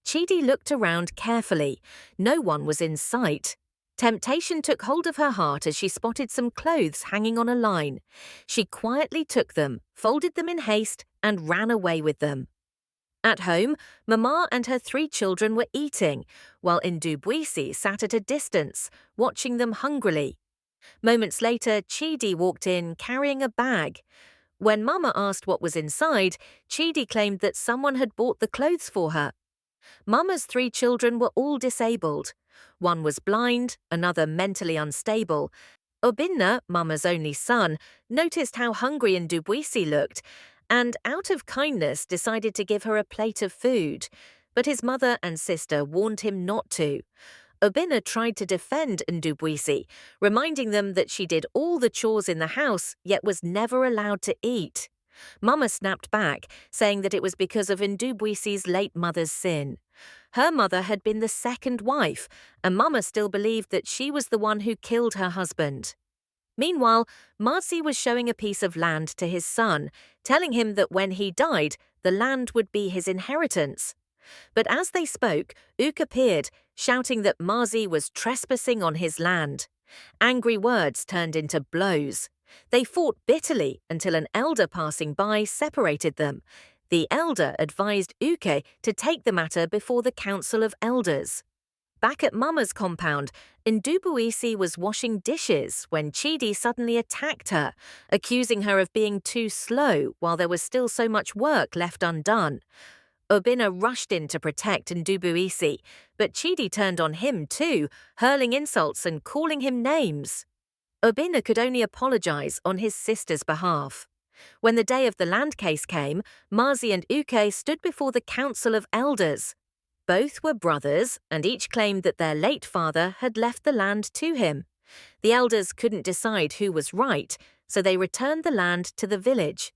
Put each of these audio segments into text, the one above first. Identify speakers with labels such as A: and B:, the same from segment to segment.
A: Chidi looked around carefully. No one was in sight. Temptation took hold of her heart as she spotted some clothes hanging on a line. She quietly took them, folded them in haste, and ran away with them. At home, Mama and her 3 children were eating, while Ndubuisi sat at a distance, watching them hungrily. Moments later, Chidi walked in carrying a bag. When Mama asked what was inside, Chidi claimed that someone had bought the clothes for her. Mama's 3 children were all disabled. One was blind, another mentally unstable. Obinna, Mama's only son, noticed how hungry Ndubuisi looked, and out of kindness decided to give her a plate of food. But his mother and sister warned him not to. Obinna tried to defend Ndubuisi, reminding them that she did all the chores in the house, yet was never allowed to eat. Mama snapped back, saying that it was because of Ndubuisi's late mother's sin. Her mother had been the second wife, and Mama still believed that she was the one who killed her husband. Meanwhile, Marzi was showing a piece of land to his son, telling him that when he died, the land would be his inheritance. But as they spoke, Ook appeared, shouting that Marzi was trespassing on his land. Angry words turned into blows. They fought bitterly until an elder passing by separated them. The elder advised Ook to take the matter before the Council of Elders. Back at Mama's compound, Ndubuisi was washing dishes when Chidi suddenly attacked her, accusing her of being too slow while there was still so much work left undone. Obinna rushed in to protect Ndubuisi, but Chidi turned on him too, hurling insults and calling him names. Obinna could only apologize on his sister's behalf. When the day of the land case came, Marzi and Ook stood before the Council of Elders. Both were brothers, and each claimed that their late father had left the land to him. The elders couldn't decide who was right, so they returned the land to the village.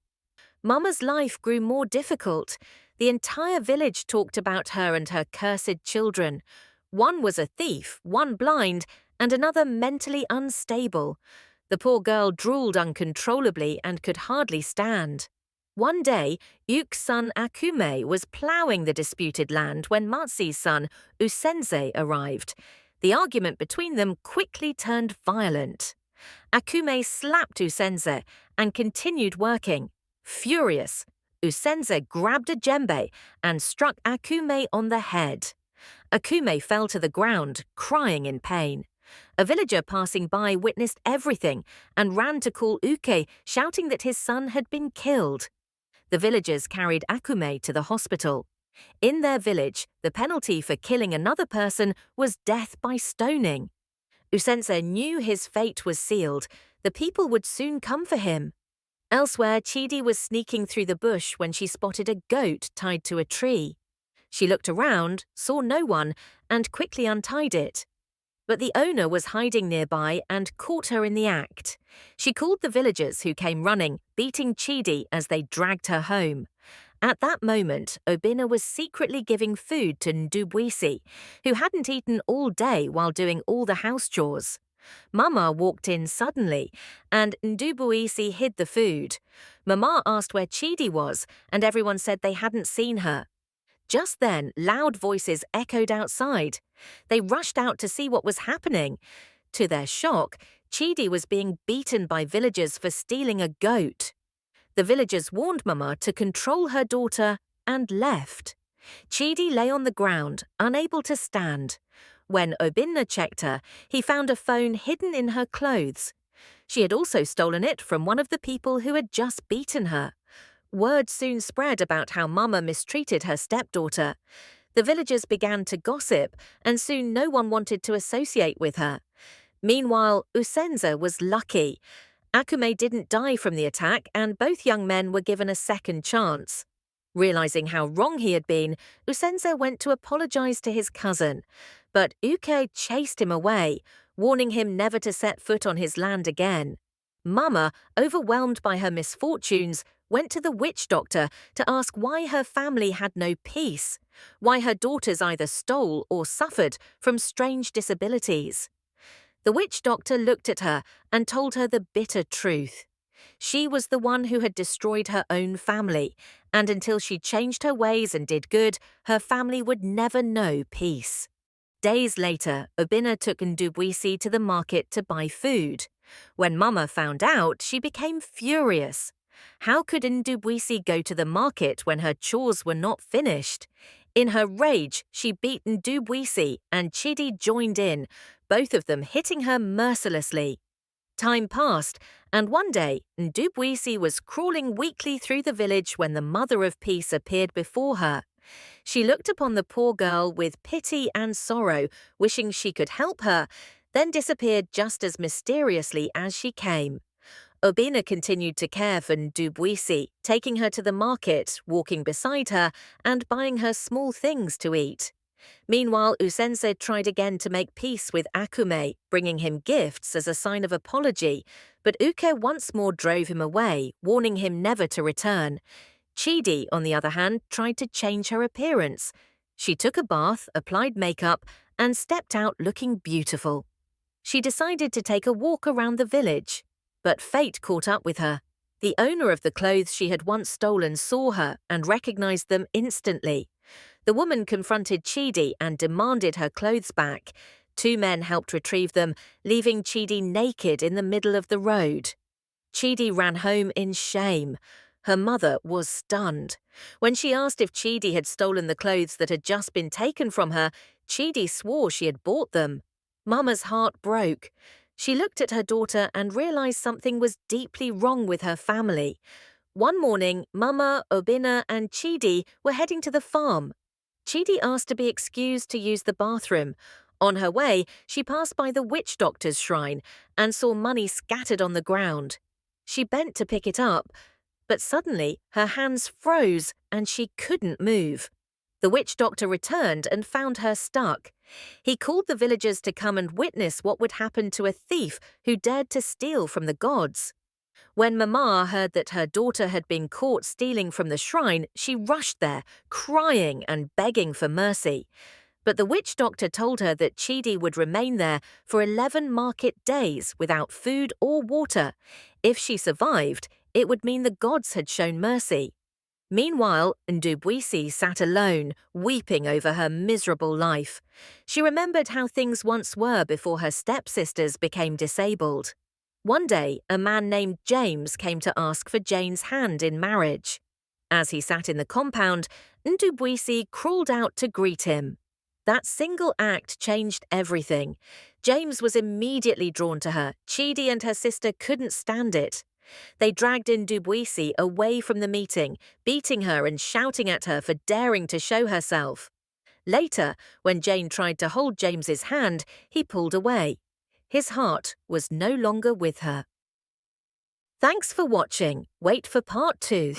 A: Mama's life grew more difficult. The entire village talked about her and her cursed children. One was a thief, one blind, and another mentally unstable. The poor girl drooled uncontrollably and could hardly stand. One day, Ook's son Akume was ploughing the disputed land when Marzi's son Usenze arrived. The argument between them quickly turned violent. Akume slapped Usenze and continued working. Furious, Usenze grabbed a djembe and struck Akume on the head. Akume fell to the ground, crying in pain. A villager passing by witnessed everything and ran to call Ook, shouting that his son had been killed. The villagers carried Akume to the hospital. In their village, the penalty for killing another person was death by stoning. Usense knew his fate was sealed. The people would soon come for him. Elsewhere, Chidi was sneaking through the bush when she spotted a goat tied to a tree. She looked around, saw no one, and quickly untied it. But the owner was hiding nearby and caught her in the act. She called the villagers who came running, beating Chidi as they dragged her home. At that moment, Obinna was secretly giving food to Ndubuisi, who hadn't eaten all day while doing all the house chores. Mama walked in suddenly, and Ndubuisi hid the food. Mama asked where Chidi was, and everyone said they hadn't seen her. Just then, loud voices echoed outside. They rushed out to see what was happening. To their shock, Chidi was being beaten by villagers for stealing a goat. The villagers warned Mama to control her daughter and left. Chidi lay on the ground, unable to stand. When Obinna checked her, he found a phone hidden in her clothes. She had also stolen it from one of the people who had just beaten her. Word soon spread about how Mama mistreated her stepdaughter. The villagers began to gossip, and soon no one wanted to associate with her. Meanwhile, Usenza was lucky. Akume didn't die from the attack, and both young men were given a second chance. Realizing how wrong he had been, Usenza went to apologize to his cousin. But Uke chased him away, warning him never to set foot on his land again. Mama, overwhelmed by her misfortunes, went to the witch doctor to ask why her family had no peace, why her daughters either stole or suffered from strange disabilities. The witch doctor looked at her and told her the bitter truth. She was the one who had destroyed her own family, and until she changed her ways and did good, her family would never know peace. Days later, Obinna took Ndubuisi to the market to buy food. When Mama found out, she became furious. How could Ndubuisi go to the market when her chores were not finished? In her rage, she beat Ndubuisi and Chidi joined in, both of them hitting her mercilessly. Time passed, and one day, Ndubuisi was crawling weakly through the village when the Mother of Peace appeared before her. She looked upon the poor girl with pity and sorrow, wishing she could help her, then disappeared just as mysteriously as she came. Obinna continued to care for Ndubuisi, taking her to the market, walking beside her, and buying her small things to eat. Meanwhile, Usense tried again to make peace with Akume, bringing him gifts as a sign of apology, but Uke once more drove him away, warning him never to return. Chidi, on the other hand, tried to change her appearance. She took a bath, applied makeup, and stepped out looking beautiful. She decided to take a walk around the village, but fate caught up with her. The owner of the clothes she had once stolen saw her and recognized them instantly. The woman confronted Chidi and demanded her clothes back. Two men helped retrieve them, leaving Chidi naked in the middle of the road. Chidi ran home in shame. Her mother was stunned. When she asked if Chidi had stolen the clothes that had just been taken from her, Chidi swore she had bought them. Mama's heart broke. She looked at her daughter and realized something was deeply wrong with her family. One morning, Mama, Obinna, and Chidi were heading to the farm. Chidi asked to be excused to use the bathroom. On her way, she passed by the witch doctor's shrine and saw money scattered on the ground. She bent to pick it up, but suddenly her hands froze and she couldn't move. The witch doctor returned and found her stuck. He called the villagers to come and witness what would happen to a thief who dared to steal from the gods. When Mama heard that her daughter had been caught stealing from the shrine, she rushed there, crying and begging for mercy. But the witch doctor told her that Chidi would remain there for 11 market days without food or water. If she survived, it would mean the gods had shown mercy. Meanwhile, Ndubuisi sat alone, weeping over her miserable life. She remembered how things once were before her stepsisters became disabled. One day, a man named James came to ask for Jane's hand in marriage. As he sat in the compound, Ndubuisi crawled out to greet him. That single act changed everything. James was immediately drawn to her. Chidi and her sister couldn't stand it. They dragged Ndubuisi away from the meeting, beating her and shouting at her for daring to show herself. Later, when Jane tried to hold James's hand, he pulled away. His heart was no longer with her. Thanks for watching. Wait for part 2.